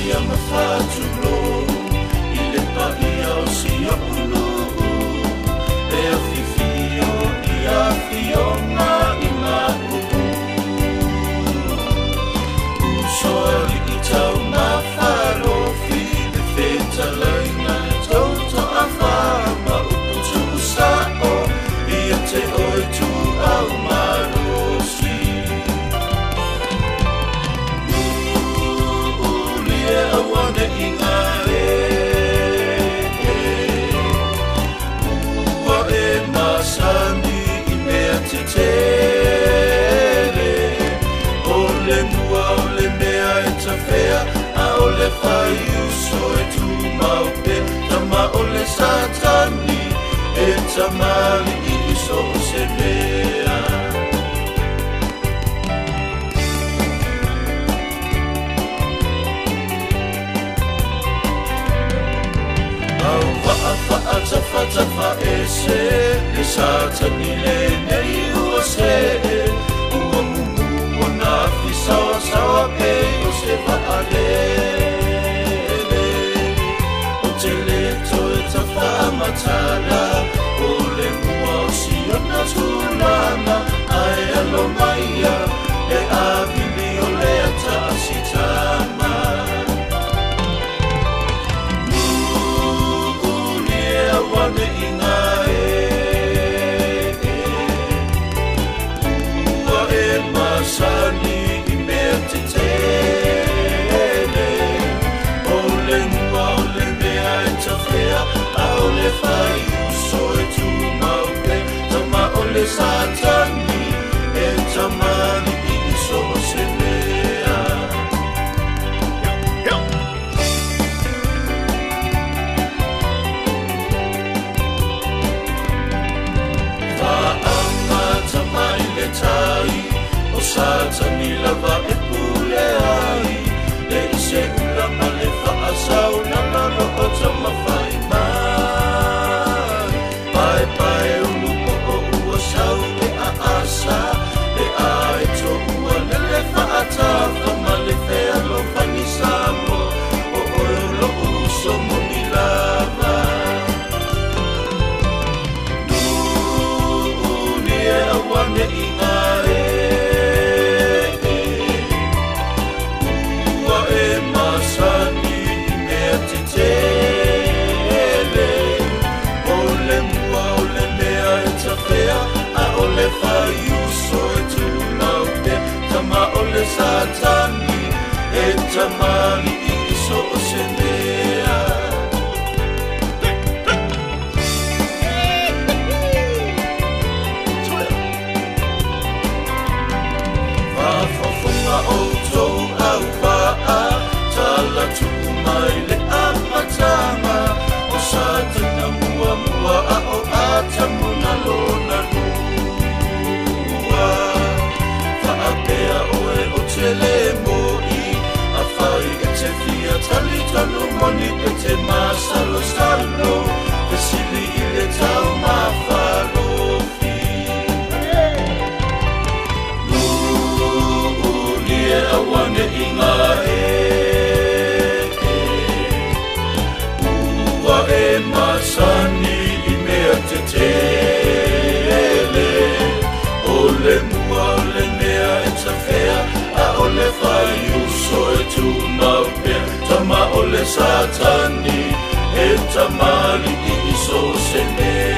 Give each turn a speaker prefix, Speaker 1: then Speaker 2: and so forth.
Speaker 1: ia mawhātulo I le paia o si o unu E a whiwhio I a whionga I ngā upu Usoari I tau ngā wharofi Le wheta laina Tauta a whama upu tu sa'o Ia te oi tu au marosi Ulie awane I ngā Ua e masani I mea te tere O le mua o le mea e ta whea A o le whai uso e tu maupe Tama o le satani E tamali I iso o se mea Au wa'a tafa e se Le satani le nei ua se Ua mumu o na fisawa sawa pe O se wa'a lele O te le toe tafa matala O le mua o si o na tulana Ai alo maia E avili o le ata asitama Wane I ngā Ua e masani I mea te tele O le mua o le mea e ta whea A o le whai uso e tu maupe Tama o le satani E tamani I iso o se mea O satani lava e pule ai Le ise ulama le whaasau Nana roho tama whai mai Pai pai o lupo o ua sau E a asa E a e to ua lele whaatafa Ma le whea lo whani samo O oe lo uso moni lava Nuni e awane I ngā Satani e tamali I so o se mea Whafofonga o tou au waa Tala tuku mai le amatanga O satana mua mua a o atamuna lona lua Whaapea oe o te le moi A whai e te fia tali tanu moni e te masalo salo Te sili I le tau mawharofi Nuni e awane I ngā Ua e masani I mea te tele O le mua o le mea e ta whea A o le whai uso e tu maupe Tama o le satani E tamali I iso se mea